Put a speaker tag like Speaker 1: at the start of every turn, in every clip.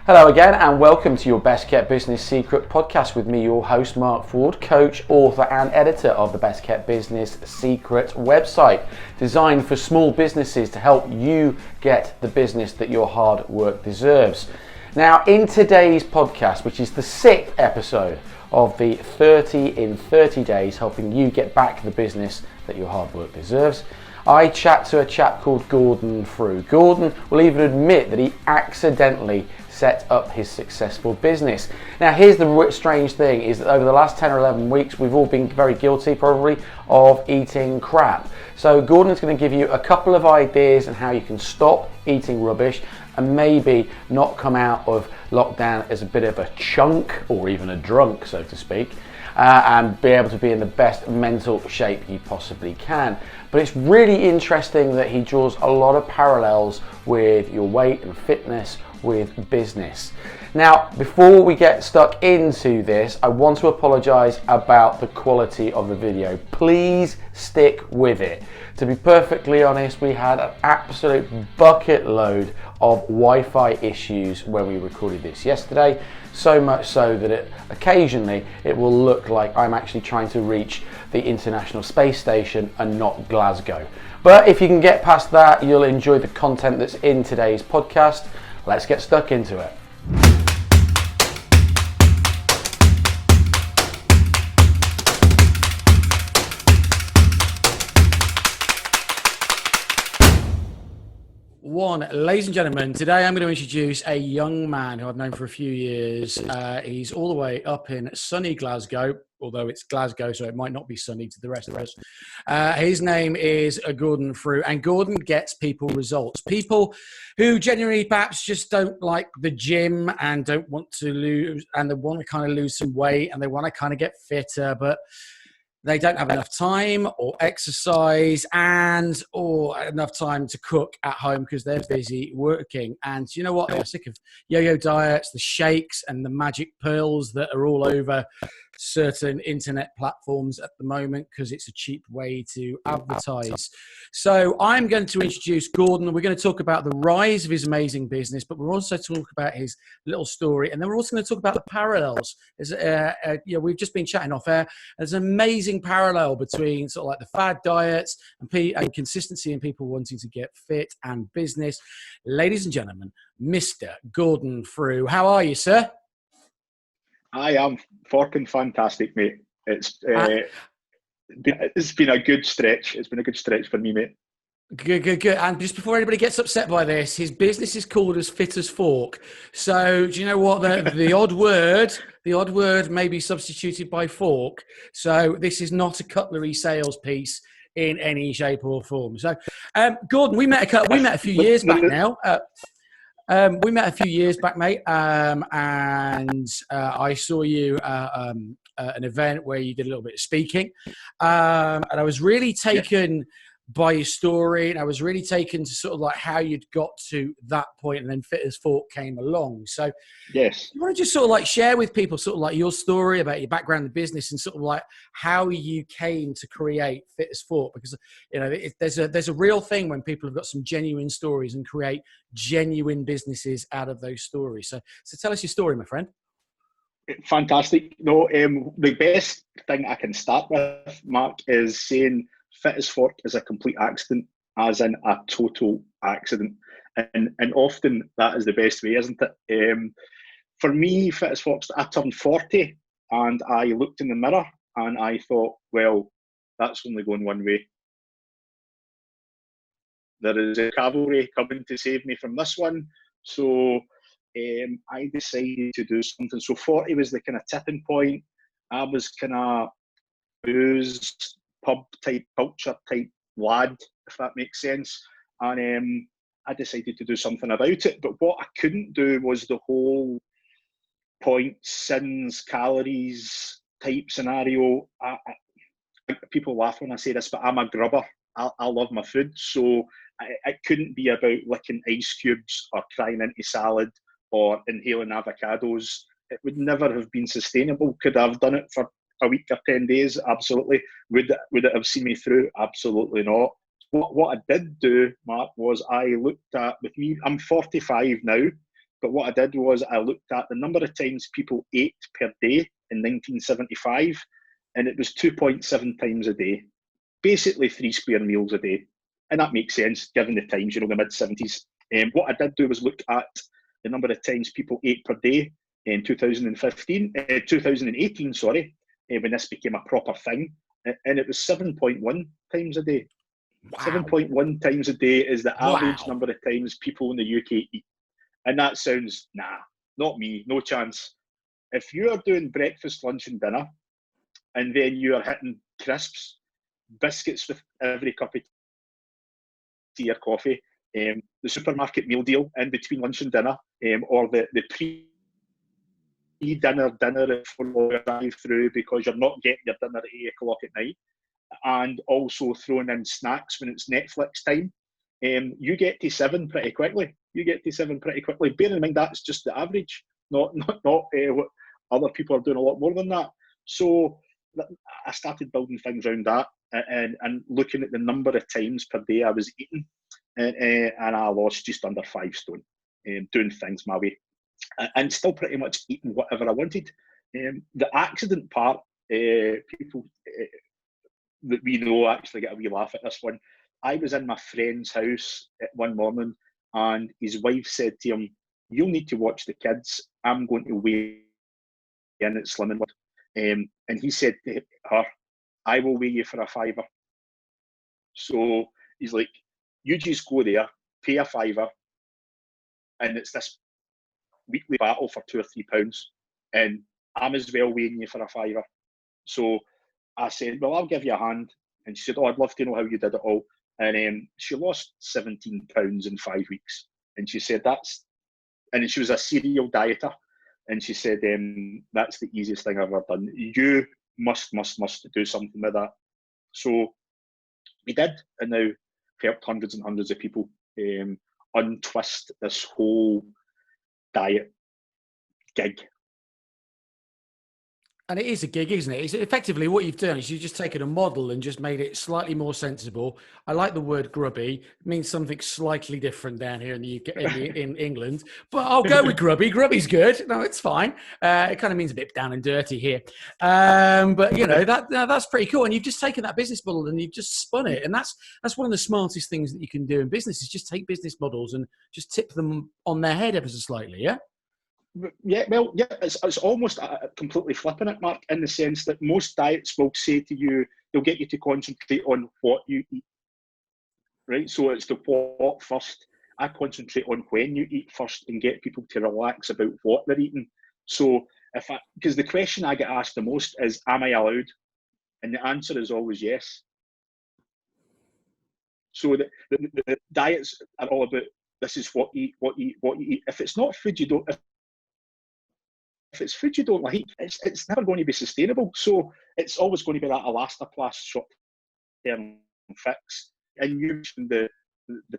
Speaker 1: Hello again and welcome to your Best Kept Business Secret podcast with me, your host Mark Ford, coach, author and editor of the Best Kept Business Secret website, designed for small businesses to help you get the business that your hard work deserves. Now, in today's podcast, which is the 6th episode of the 30 in 30 days, helping you get back the business that your hard work deserves, I chat to a chap called Gordon Frew. Gordon will even admit that he accidentally set up his successful business. Now, here's the strange thing, is that over the last 10 or 11 weeks, we've all been very guilty, probably, of eating crap. So Gordon's going to give you a couple of ideas on how you can stop eating rubbish and maybe not come out of lockdown as a bit of a chunk or even a drunk, so to speak, and be able to be in the best mental shape you possibly can. But it's really interesting that he draws a lot of parallels with your weight and fitness with business. Now, before we get stuck into this, I want to apologize about the quality of the video. Please stick with it. To be perfectly honest, we had an absolute bucket load of Wi-Fi issues when we recorded this yesterday, so much so that occasionally it will look like I'm actually trying to reach the International Space Station and not Glasgow. But if you can get past that, you'll enjoy the content that's in today's podcast. Let's get stuck into it. Ladies and gentlemen, today I'm going to introduce a young man who I've known for a few years. He's all the way up in sunny Glasgow, although it's Glasgow, so it might not be sunny to the rest of us. His name is Gordon Frew, and Gordon gets people results. People who genuinely perhaps just don't like the gym and don't want to lose, and they want to kind of lose some weight and they want to kind of get fitter, but they don't have enough time or exercise or enough time to cook at home because they're busy working. And you know what? They're sick of yo-yo diets, the shakes and the magic pills that are all over certain internet platforms at the moment because it's a cheap way to advertise. So I'm going to introduce Gordon. We're going to talk about the rise of his amazing business, but we're also talk about his little story, and then we're also going to talk about the parallels. We've just been chatting off air. There's an amazing parallel between sort of like the fad diets and consistency in people wanting to get fit and business. Ladies and gentlemen, Mr. Gordon Frew. How are you, sir?
Speaker 2: I am Forkin, fantastic, mate. It's been a good stretch. It's been a good stretch for me, mate.
Speaker 1: Good. And just before anybody gets upset by this, his business is called as Fit as Fork. So do you know what the odd word may be substituted by fork. So this is not a cutlery sales piece in any shape or form. So, Gordon, we met a few years back now. We met a few years back, mate, and I saw you at an event where you did a little bit of speaking, and I was really taken by your story, and I was really taken to sort of like how you'd got to that point, and then Fit as Fork came along. So,
Speaker 2: yes,
Speaker 1: you want to just sort of like share with people sort of like your story about your background in business and sort of like how you came to create Fit as Fork, because you know there's a real thing when people have got some genuine stories and create genuine businesses out of those stories. So tell us your story, my friend.
Speaker 2: Fantastic. No, the best thing I can start with, Mark, is saying Fit as Fork is a complete accident, as in a total accident. And often that is the best way, isn't it? For me, Fit as Fork, I turned 40 and I looked in the mirror and I thought, well, that's only going one way. There is a cavalry coming to save me from this one. So I decided to do something. So 40 was the kind of tipping point. I was kind of booze, pub type, culture type lad, if that makes sense. And I decided to do something about it. But what I couldn't do was the whole points, sins, calories type scenario. People laugh when I say this, but I'm a grubber. I love my food. So it couldn't be about licking ice cubes or crying into salad or inhaling avocados. It would never have been sustainable. Could I have done it for a week or 10 days? Absolutely. Would it have seen me through? Absolutely not. What I did do, Mark, was I looked at, with me, I'm 45 now, But what I did was I looked at the number of times people ate per day in 1975, and it was 2.7 times a day, basically 3 square meals a day. And that makes sense given the times, the mid-70s. What I did do was look at the number of times people ate per day in 2018, when this became a proper thing, and it was 7.1 times a day.
Speaker 1: Wow.
Speaker 2: 7.1 times a day is the average
Speaker 1: Wow.
Speaker 2: number of times people in the UK eat. And that sounds, not me, no chance. If you are doing breakfast, lunch, and dinner, and then you are hitting crisps, biscuits with every cup of tea or coffee, the supermarket meal deal in between lunch and dinner, or the pre-dinner dinner at 4 drive through because you're not getting your dinner at 8 o'clock at night, and also throwing in snacks when it's Netflix time, you get to 7 pretty quickly. Bear in mind that's just the average, not what other people are doing a lot more than that. So I started building things around that and looking at the number of times per day I was eating, and I lost just under 5 stone, doing things my way, and still pretty much eating whatever I wanted. The accident part, people that we know actually get a wee laugh at this one. I was in my friend's house one morning, and his wife said to him, "You'll need to watch the kids. I'm going to weigh in at Slimming World." And he said to her, "I will weigh you for a fiver." So he's like, "You just go there, pay a fiver, and it's this weekly battle for £2 or £3, and I'm as well weighing you for a fiver." So I said, "Well, I'll give you a hand." And she said, "Oh, I'd love to know how you did it all." And she lost 17 pounds in 5 weeks. And she said, and she was a serial dieter. And she said, "That's the easiest thing I've ever done. You must do something with that." So we did, and now helped hundreds and hundreds of people untwist this whole diet gig.
Speaker 3: And it is a gig, isn't it? It's effectively what you've done is you've just taken a model and just made it slightly more sensible. I like the word grubby. It means something slightly different down here in the UK, in England. But I'll go with grubby. Grubby's good. No, it's fine. It kind of means a bit down and dirty here. But that's pretty cool. And you've just taken that business model and you've just spun it. And that's one of the smartest things that you can do in business is just take business models and just tip them on their head ever so slightly. Yeah.
Speaker 2: Yeah, well, yeah, it's almost completely flipping it, Mark, in the sense that most diets will say to you, they'll get you to concentrate on what you eat, right? So it's the what first. I concentrate on when you eat first and get people to relax about what they're eating. So because the question I get asked the most is, am I allowed? And the answer is always yes. So the diets are all about, this is what you eat. If it's not food you don't, if it's food you don't like, it's never going to be sustainable. So it's always going to be that elastoplast short-term fix. And you mentioned the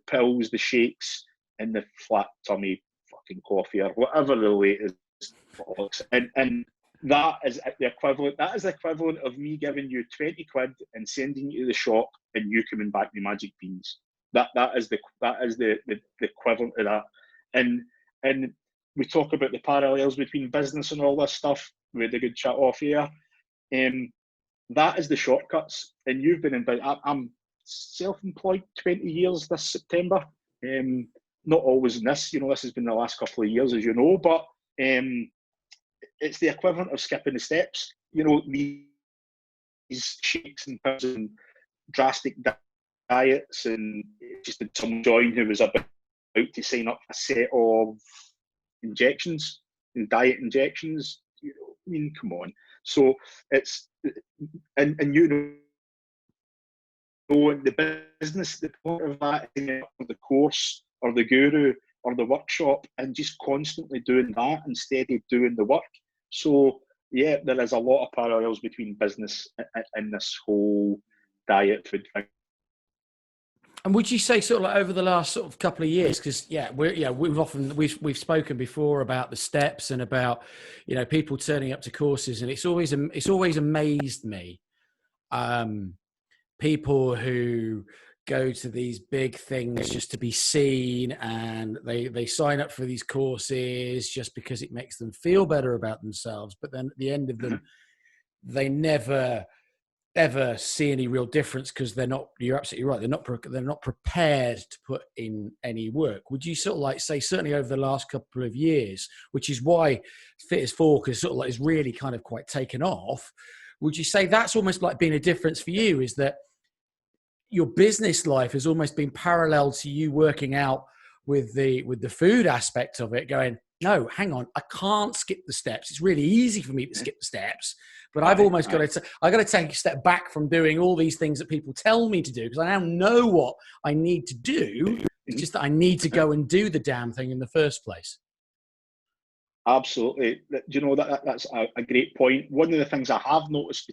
Speaker 2: pills, the shakes, and the flat tummy fucking coffee or whatever the latest. And that is the equivalent. That is the equivalent of me giving you 20 quid and sending you to the shop and you coming back with magic beans. That is the equivalent of that. And we talk about the parallels between business and all this stuff. We had a good chat off here. That is the shortcuts. And you've been in. I'm self-employed 20 years this September. Not always in this. This has been the last couple of years, as you know. But it's the equivalent of skipping the steps. These shakes and pills and drastic diets, and just had someone join who was about to sign up a set of injections and diet injections. Come on. So it's and the business, the point of that is the course or the guru or the workshop, and just constantly doing that instead of doing the work. So yeah, there is a lot of parallels between business and this whole diet food thing.
Speaker 3: And would you say sort of like over the last sort of couple of years, because we've spoken before about the steps and about people turning up to courses, and it's always amazed me, people who go to these big things just to be seen, and they sign up for these courses just because it makes them feel better about themselves. But then at the end of them, they never ever see any real difference because they're not. You're absolutely right. They're not prepared to put in any work. Would you sort of like say, certainly over the last couple of years, which is why Fit as Fork is sort of like is really kind of quite taken off? Would you say that's almost like been a difference for you? Is that your business life has almost been parallel to you working out with the food aspect of it, going, no, hang on, I can't skip the steps. It's really easy for me to skip the steps, but I've almost got to take a step back from doing all these things that people tell me to do, because I now know what I need to do. It's just that I need to go and do the damn thing in the first place.
Speaker 2: Absolutely. You know, that's a great point. One of the things I have noticed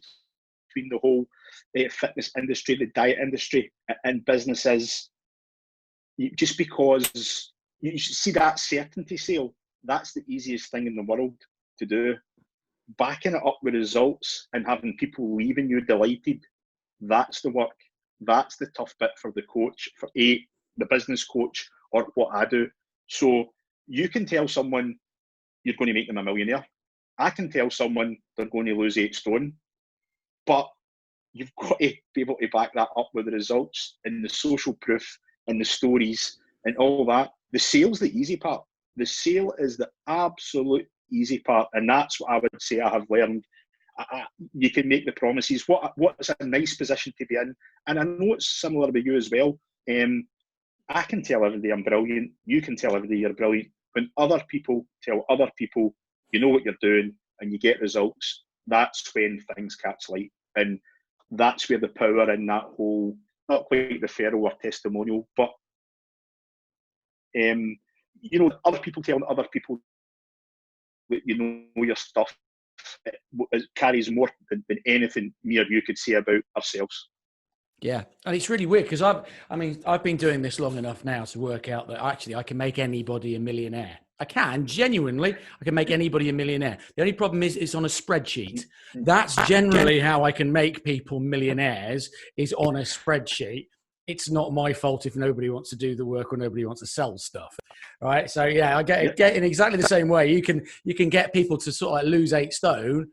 Speaker 2: between the whole fitness industry, the diet industry, and business is just because you see that certainty sale, that's the easiest thing in the world to do. Backing it up with results and having people leaving you delighted, that's the work. That's the tough bit for the coach, for the business coach, or what I do. So you can tell someone you're going to make them a millionaire. I can tell someone they're going to lose 8 stone, but you've got to be able to back that up with the results and the social proof and the stories and all that. The sale's the easy part. The sale is the absolute easy part, and that's what I would say I have learned. You can make the promises. What's a nice position to be in, and I know it's similar with you as well. I can tell everybody I'm brilliant. You can tell everybody you're brilliant. When other people tell other people, you know what you're doing, and you get results, that's when things catch light. And that's where the power in that whole, not quite referral or testimonial, but you know, other people telling other people that you know your stuff, it carries more than anything me or you could say about ourselves.
Speaker 3: Yeah, and it's really weird because I've been doing this long enough now to work out that actually I can make anybody a millionaire. I can genuinely, I can make anybody a millionaire. The only problem is it's on a spreadsheet. That's generally how I can make people millionaires, is on a spreadsheet. It's not my fault if nobody wants to do the work or nobody wants to sell stuff, right? So yeah, I get in exactly the same way. You can get people to sort of like lose 8 stone.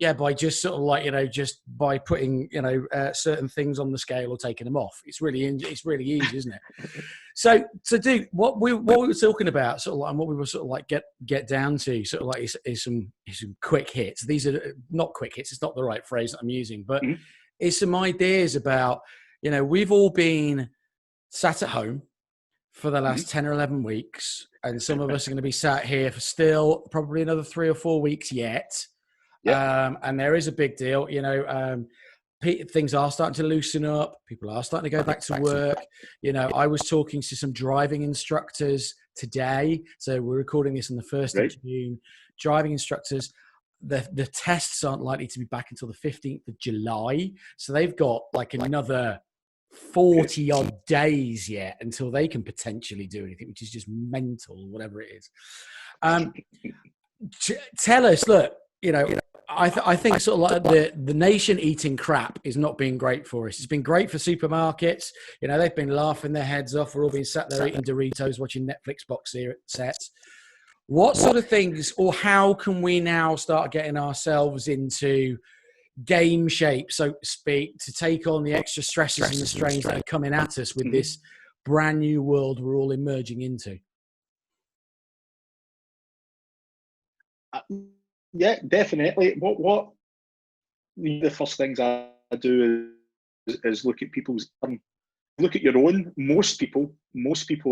Speaker 3: Yeah, by just sort of like, you know, just by putting, you know, certain things on the scale or taking them off. It's really easy, isn't it? So do what we were talking about, sort of like, and what we were sort of like get down to, sort of like is some quick hits. These are not quick hits. It's not the right phrase that I'm using, but it's some ideas about, you know, we've all been sat at home for the last 10 or 11 weeks, and some of us are going to be sat here for still probably another 3 or 4 weeks yet. And there is a big deal, you know, things are starting to loosen up. People are starting to go back to work. You know, I was talking to some driving instructors today. So we're recording this on the 1st of June. Driving instructors, the tests aren't likely to be back until the 15th of July. So they've got like another 40 odd days yet until they can potentially do anything, which is just mental, whatever it is. Tell us, look, you know, I think sort of like the nation eating crap is not being great for us. It's been great for supermarkets. You know, they've been laughing their heads off. We're all being sat there eating Doritos, watching Netflix box sets. What sort of things, or how can we now start getting ourselves into game shape, so to speak, to take on the extra stresses and the strains that are coming at us with this brand new world we're all emerging into?
Speaker 2: Yeah, definitely. What the first things I do is look at people's look at your own. Most people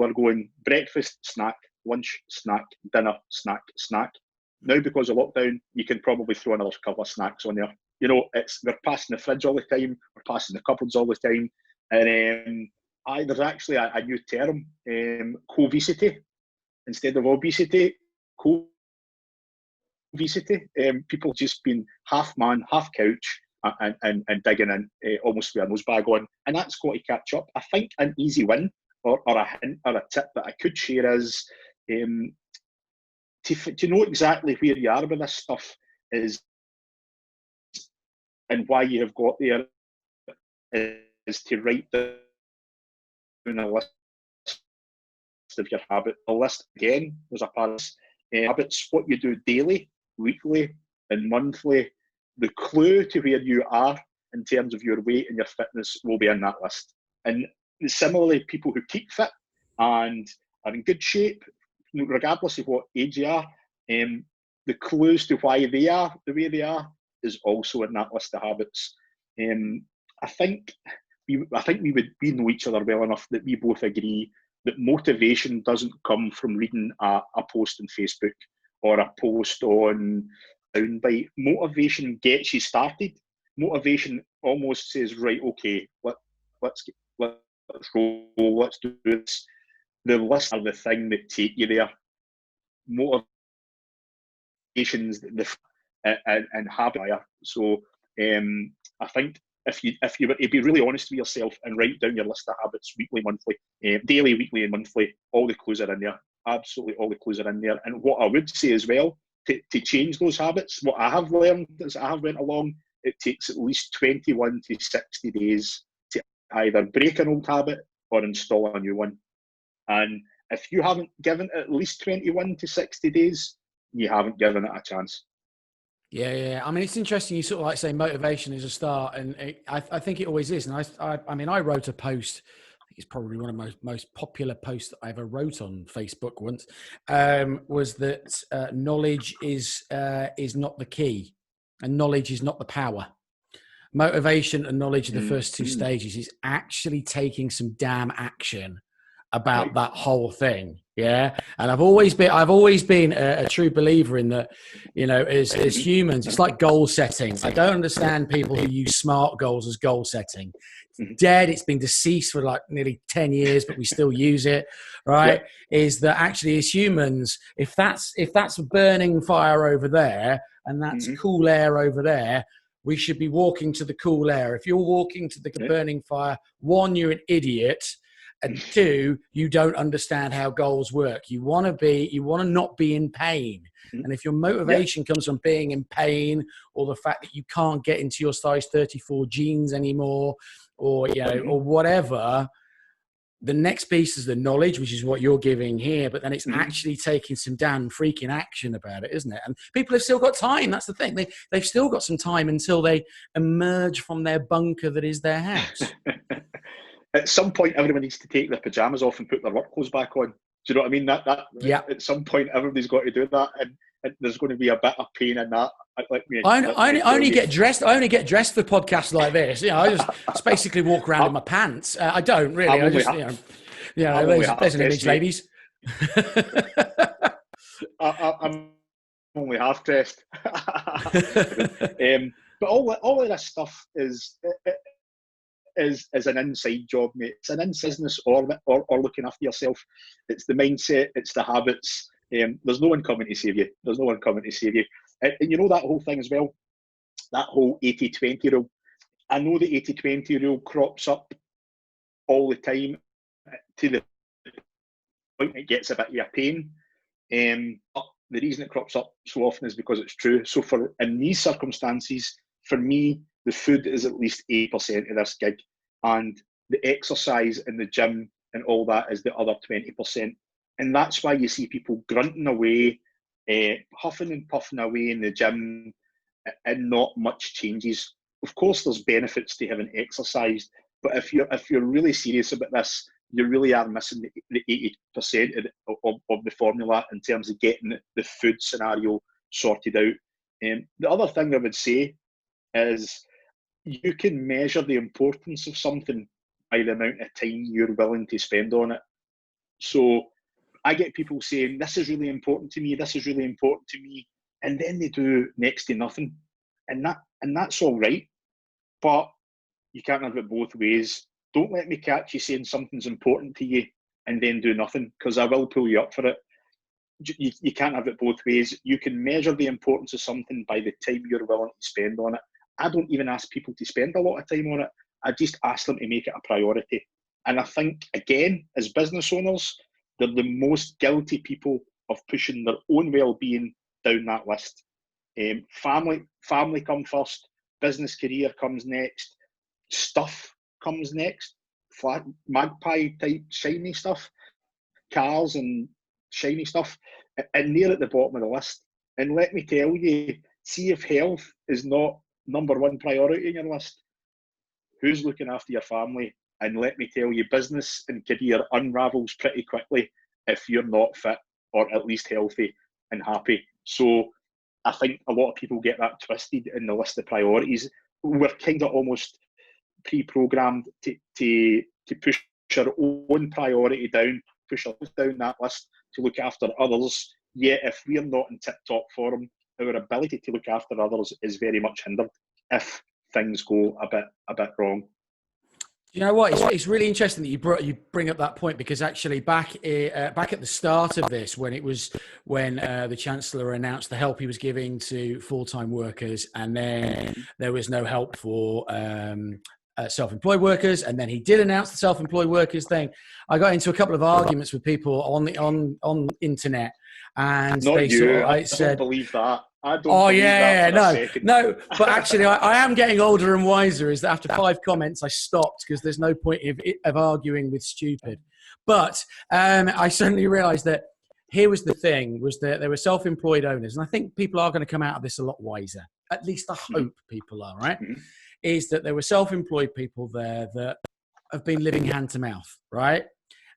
Speaker 2: are going breakfast, snack, lunch, snack, dinner, snack, snack. Now, because of lockdown, you can probably throw another couple of snacks on there. You know, we're passing the fridge all the time, we're passing the cupboards all the time, and there's actually a new term, covicity, instead of obesity. Obesity, people just being half man, half couch, and digging in almost with a nose bag on, and that's got to catch up. I think an easy win or a hint or a tip that I could share is to know exactly where you are with this stuff is, and why you have got there, is to write doing a list of your habits. A list, again, there's a part of habits, what you do daily, weekly, and monthly. The clue to where you are in terms of your weight and your fitness will be in that list. And similarly, people who keep fit and are in good shape, regardless of what age you are, the clues to why they are the way they are is also in that list of habits. I think we know each other well enough that we both agree that motivation doesn't come from reading a post on Facebook or a post on Soundbite. Motivation gets you started. Motivation almost says, right, okay, let's roll, let's do this. The lists are the thing that take you there. Motivations, and habit. So I think if you were to be really honest with yourself and write down your list of habits weekly, monthly, daily, weekly, and monthly, all the clues are in there. Absolutely, all the clues are in there. And what I would say as well, to change those habits, what I have learned as I have went along, it takes at least 21 to 60 days to either break an old habit or install a new one. And if you haven't given it at least 21 to 60 days, you haven't given it a chance.
Speaker 3: Yeah. I mean, it's interesting. You sort of like say motivation is a start, and I think it always is. And I mean, I wrote a post. I think it's probably one of the most popular posts that I ever wrote on Facebook once. Was that knowledge is not the key, and knowledge is not the power. Motivation and knowledge are the first two stages. Is actually taking some damn action about that whole thing. Yeah. And I've always been a true believer in that, as humans, it's like goal setting. I don't understand people who use SMART goals as goal setting. It's dead. It's been deceased for like nearly 10 years, but we still use it. Right. Yeah. Is that actually as humans, if that's a burning fire over there and that's cool air over there, we should be walking to the cool air. If you're walking to the burning fire, one, you're an idiot. And two, you don't understand how goals work. You want to not be in pain. And if your motivation comes from being in pain, or the fact that you can't get into your size 34 jeans anymore, or or whatever, the next piece is the knowledge, which is what you're giving here. But then it's actually taking some damn freaking action about it, isn't it? And people have still got time. That's the thing. They've still got some time until they emerge from their bunker that is their house.
Speaker 2: At some point, everyone needs to take their pajamas off and put their work clothes back on. Do you know what I mean? That At some point, everybody's got to do that, and there's going to be a bit of pain in that.
Speaker 3: I only get dressed. I only get dressed for podcasts like this. I just basically walk around in my pants. I don't really. There's an image, ladies.
Speaker 2: I'm only half dressed. But all of this stuff is an inside job, mate. It's an inside business or looking after yourself. It's the mindset, it's the habits. There's no one coming to save you. And you know that whole thing as well, that whole 80-20 rule. I know the 80-20 rule crops up all the time to the point it gets a bit of a pain. But the reason it crops up so often is because it's true. So in these circumstances, for me, the food is at least 80% of this gig, and the exercise in the gym and all that is the other 20%. And that's why you see people grunting away, huffing and puffing away in the gym, and not much changes. Of course, there's benefits to having exercised, but if you're really serious about this, you really are missing the 80% of the formula in terms of getting the food scenario sorted out. The other thing I would say is you can measure the importance of something by the amount of time you're willing to spend on it. So I get people saying, this is really important to me, and then they do next to nothing. And that's all right, but you can't have it both ways. Don't let me catch you saying something's important to you and then do nothing, because I will pull you up for it. You can't have it both ways. You can measure the importance of something by the time you're willing to spend on it. I don't even ask people to spend a lot of time on it. I just ask them to make it a priority. And I think, again, as business owners, they're the most guilty people of pushing their own well-being down that list. Family come first, business career comes next, stuff comes next, flat magpie type shiny stuff, cars and shiny stuff, and they're at the bottom of the list. And let me tell you, see if health is not number one priority in your list, who's looking after your family? And let me tell you, business and career unravels pretty quickly if you're not fit or at least healthy and happy. So I think a lot of people get that twisted in the list of priorities. We're kind of almost pre-programmed to push our own priority down, push us down that list to look after others. Yet if we're not in tip-top form, our ability to look after others is very much hindered if things go a bit wrong.
Speaker 3: You know what? It's really interesting that you bring up that point, because actually back at the start of this, when the Chancellor announced the help he was giving to full-time workers, and then there was no help for self-employed workers, and then he did announce the self-employed workers thing, I got into a couple of arguments with people on the internet, and
Speaker 2: Not
Speaker 3: they
Speaker 2: you.
Speaker 3: sort of,
Speaker 2: I
Speaker 3: said,
Speaker 2: don't believe that. I don't
Speaker 3: oh
Speaker 2: believe that for a second.
Speaker 3: no. But actually, I am getting older and wiser. Is that after 5 comments, I stopped, because there's no point of arguing with stupid. But I suddenly realised that here was the thing: was that there were self-employed owners, and I think people are going to come out of this a lot wiser. At least I hope people are, right?
Speaker 2: Mm-hmm.
Speaker 3: Is that there were self-employed people there that have been living hand to mouth, right?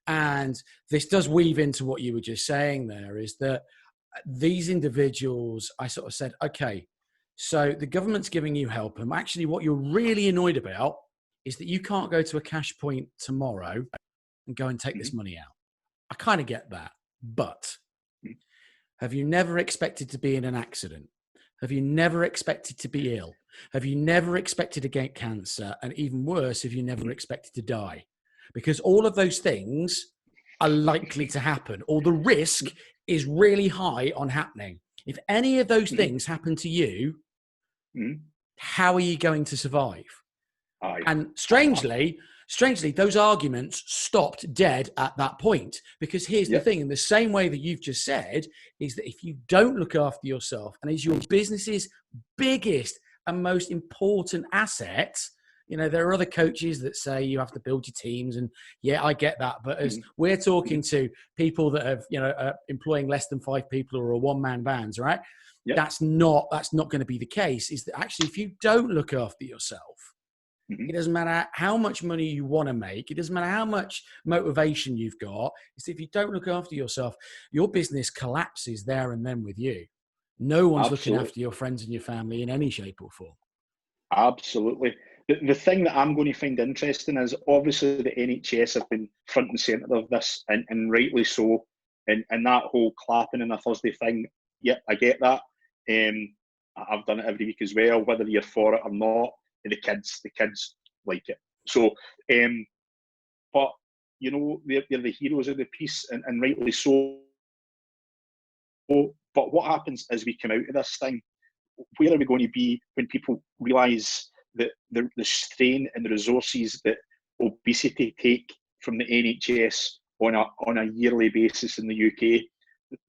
Speaker 3: And this does weave into what you were just saying there, is that these individuals, I sort of said, okay, so the government's giving you help, and actually what you're really annoyed about is that you can't go to a cash point tomorrow and go and take this money out. I kind of get that. But have you never expected to be in an accident? Have you never expected to be ill? Have you never expected to get cancer? And even worse, have you never expected to die? Because all of those things are likely to happen, or the risk is really high on happening. If any of those things happen to you, how are you going to survive? And strangely, those arguments stopped dead at that point, because here's the thing: in the same way that you've just said, is that if you don't look after yourself, and is your business's biggest and most important asset, you know, there are other coaches that say you have to build your teams, and yeah, I get that. But as we're talking to people that have, you know, employing less than 5 people or a one-man bands, right? Yep. That's not going to be the case. Is that actually, if you don't look after yourself, it doesn't matter how much money you want to make. It doesn't matter how much motivation you've got. It's if you don't look after yourself, your business collapses there and then with you. No one's looking after your friends and your family in any shape or form.
Speaker 2: Absolutely. The thing that I'm going to find interesting is, obviously the NHS have been front and centre of this, and rightly so. And that whole clapping on a Thursday thing, yeah, I get that. I've done it every week as well, whether you're for it or not. The kids like it. So, but you know, they're the heroes of the piece, and rightly so. But what happens as we come out of this thing? Where are we going to be when people realise that the strain and the resources that obesity take from the NHS on a yearly basis in the UK?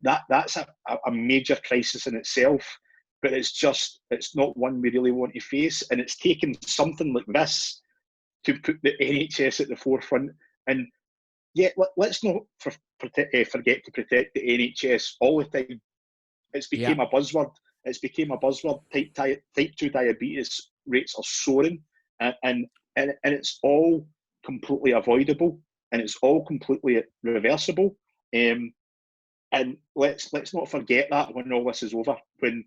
Speaker 2: That's a major crisis in itself. But it's not one we really want to face. And it's taken something like this to put the NHS at the forefront. And yet, let's not forget to protect the NHS all the time. It's became a buzzword. It's became a buzzword. Type 2 diabetes rates are soaring, and it's all completely avoidable, and it's all completely reversible. And let's not forget that when all this is over, when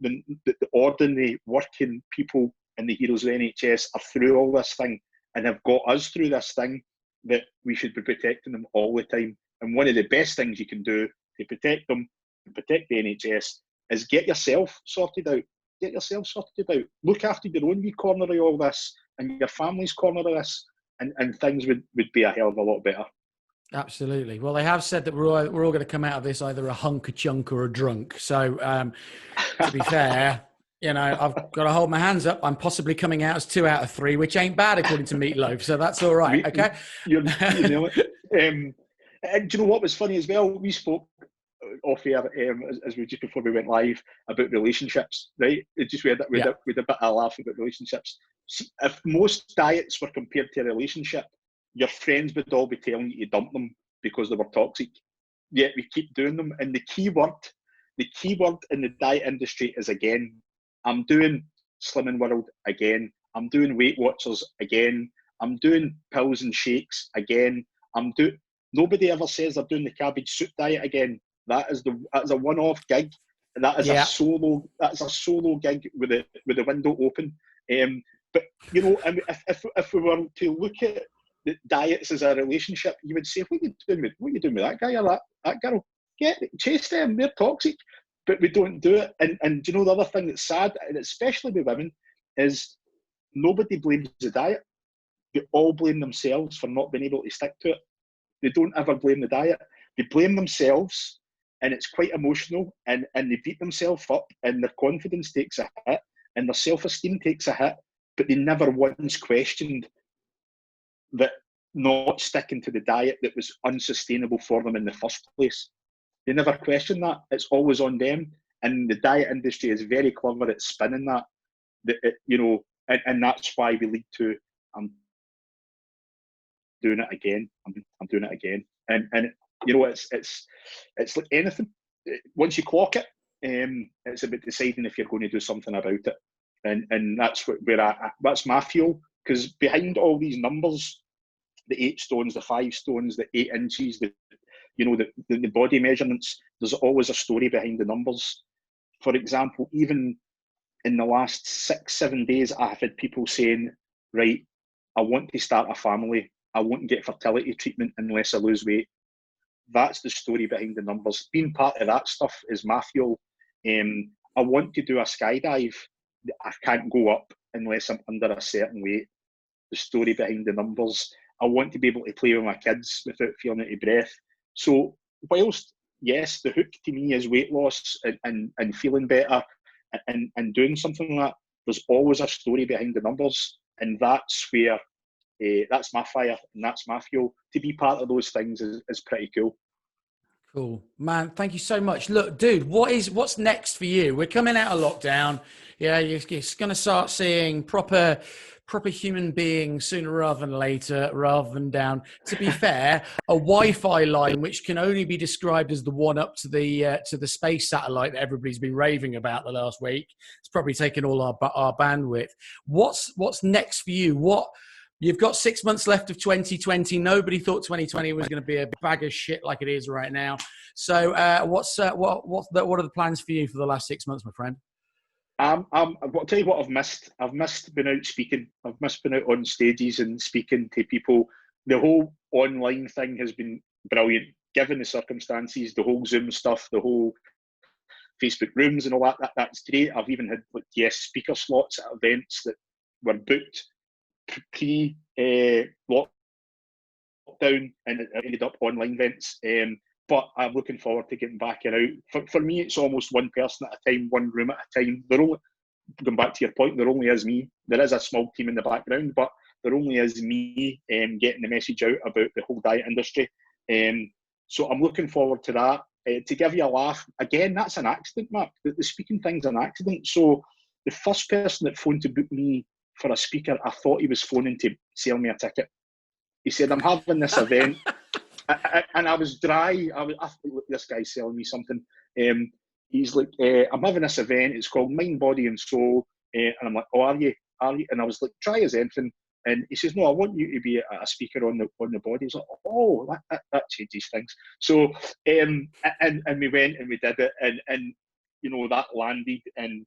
Speaker 2: the ordinary working people and the heroes of the NHS are through all this thing and have got us through this thing, that we should be protecting them all the time. And one of the best things you can do to protect them and protect the NHS is get yourself sorted out. Get yourself sorted out. Look after your own wee corner of all this and your family's corner of this, and things would be a hell of a lot better.
Speaker 3: Absolutely. Well, they have said that we're all going to come out of this either a hunk, a chunk, or a drunk. So, to be fair, you know, I've got to hold my hands up. I'm possibly coming out as 2 out of 3, which ain't bad according to Meatloaf. So that's all right. Okay.
Speaker 2: You know it. And do you know what was funny as well? We spoke off air as we just before we went live about relationships, right? It just we had a bit of a laugh about relationships. If most diets were compared to a relationship, your friends would all be telling you to dump them because they were toxic. Yet we keep doing them. And the key word in the diet industry is again. I'm doing Slimming World again. I'm doing Weight Watchers again. I'm doing pills and shakes again. Nobody ever says they're doing the cabbage soup diet again. That's a one-off gig. That is a solo gig with the window open. But you know, I mean, if we were to look at the diets as a relationship, you would say, what are you doing with that guy or that girl? Chase them, they're toxic. But we don't do it. And you know, the other thing that's sad, and especially with women, is nobody blames the diet. They all blame themselves for not being able to stick to it. They don't ever blame the diet. They blame themselves, and it's quite emotional, and they beat themselves up, and their confidence takes a hit, and their self-esteem takes a hit, but they never once questioned that not sticking to the diet that was unsustainable for them in the first place. They never question that. It's always on them. And the diet industry is very clever at spinning that. You know, and that's why we lead to, I'm doing it again. I'm doing it again. And you know, it's like anything. Once you clock it, it's about deciding if you're going to do something about it. And that's that's my fuel. Because behind all these numbers, the 8 stones, the 5 stones, the 8 inches, the body measurements, there's always a story behind the numbers. For example, even in the last 6-7 days, I have had people saying, right, I want to start a family. I won't get fertility treatment unless I lose weight. That's the story behind the numbers. Being part of that stuff is my fuel. I want to do a skydive. I can't go up unless I'm under a certain weight. The story behind the numbers. I want to be able to play with my kids without feeling out of breath. So whilst, yes, the hook to me is weight loss and feeling better and doing something like that, there's always a story behind the numbers. And that's where, that's my fire and that's my fuel. To be part of those things is pretty cool.
Speaker 3: Cool, man. Thank you so much. Look, dude, what's next for you? We're coming out of lockdown. Yeah, you're going to start seeing proper human beings sooner rather than later, rather than down. To be fair, a Wi-Fi line, which can only be described as the one up to the space satellite that everybody's been raving about the last week. It's probably taken all our bandwidth. What's next for you? You've got 6 months left of 2020. Nobody thought 2020 was going to be a bag of shit like it is right now. So, what are the plans for you for the last 6 months, my friend?
Speaker 2: I'll tell you what I've missed. I've missed being out speaking. I've missed being out on stages and speaking to people. The whole online thing has been brilliant, given the circumstances. The whole Zoom stuff, the whole Facebook rooms and all that's great. I've even had guest speaker slots at events that were booked pre-lockdown and it ended up online events. But I'm looking forward to getting back and out. For me, it's almost one person at a time, one room at a time. Going back to your point, there only is me. There is a small team in the background, but there only is me getting the message out about the whole diet industry. So I'm looking forward to that. To give you a laugh, again, that's an accident, Mark. The speaking thing's an accident. So the first person that phoned to book me for a speaker, I thought he was phoning to sell me a ticket. He said, I'm having this event. And I was dry. I thought, this guy's selling me something. He's like, I'm having this event. It's called Mind, Body and Soul. And I'm like, oh, are you? And I was like, try as anything. And he says, no, I want you to be a speaker on the body. He's like, oh, that changes things. So, and we went and we did it. And you know, that landed. And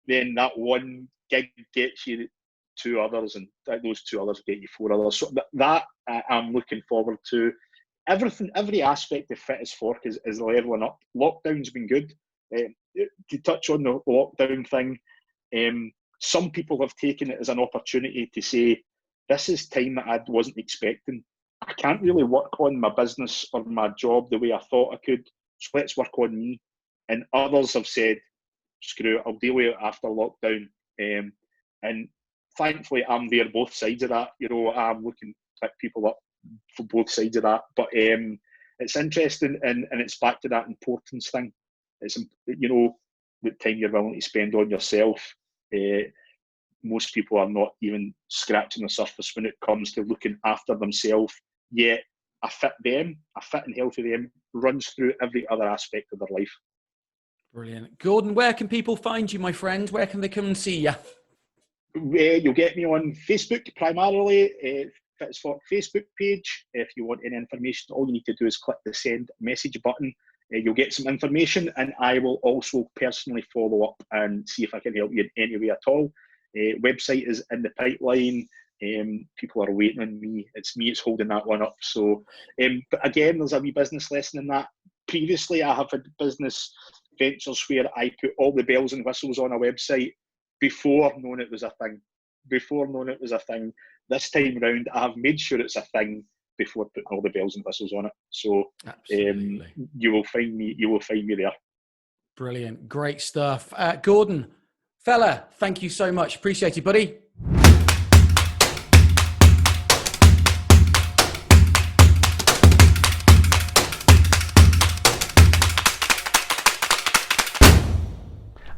Speaker 2: then that one gig gets you 2 others. And those 2 others get you 4 others. So that I'm looking forward to. Every aspect of Fit as Fork is leveling up. Lockdown's been good. To touch on the lockdown thing, some people have taken it as an opportunity to say, this is time that I wasn't expecting. I can't really work on my business or my job the way I thought I could, so let's work on me. And others have said, screw it, I'll deal with it after lockdown. And thankfully, I'm there both sides of that. You know, I'm looking to pick people up for both sides of that. But it's interesting, and it's back to that importance thing. It's, you know, the time you're willing to spend on yourself. most people are not even scratching the surface when it comes to looking after themselves. Yet a fit and healthy them runs through every other aspect of their life.
Speaker 3: Brilliant. Gordon, where can people find you, my friend? Where can they come and see you?
Speaker 2: You'll get me on Facebook primarily, Fitz Fork Facebook page. If you want any information, all you need to do is click the send message button. You'll get some information, and I will also personally follow up and see if I can help you in any way at all. Website is in the pipeline. People are waiting on me. It's me that's holding that one up. So, but again, there's a wee business lesson in that. Previously, I have had business ventures where I put all the bells and whistles on a website before knowing it was a thing. This time round, I have made sure it's a thing before putting all the bells and whistles on it. So you will find me there.
Speaker 3: Brilliant. Great stuff. Gordon, fella, thank you so much. Appreciate it, buddy.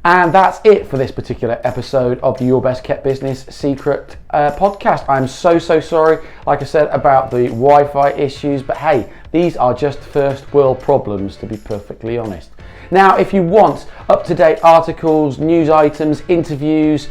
Speaker 1: And that's it for this particular episode of the Your Best Kept Business Secret podcast. I'm so sorry, like I said, about the Wi-Fi issues, but hey, these are just first world problems, to be perfectly honest. Now, if you want up-to-date articles, news items, interviews,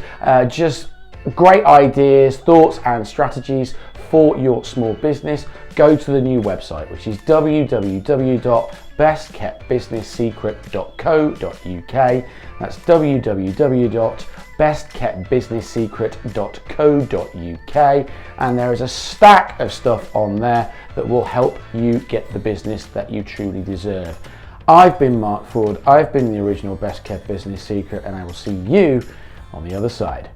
Speaker 1: just great ideas, thoughts and strategies for your small business, go to the new website, which is www.bestkeptbusinesssecret.co.uk. That's www.bestkeptbusinesssecret.co.uk, and there is a stack of stuff on there that will help you get the business that you truly deserve. I've been Mark Ford, I've been the original Best Kept Business Secret, and I will see you on the other side.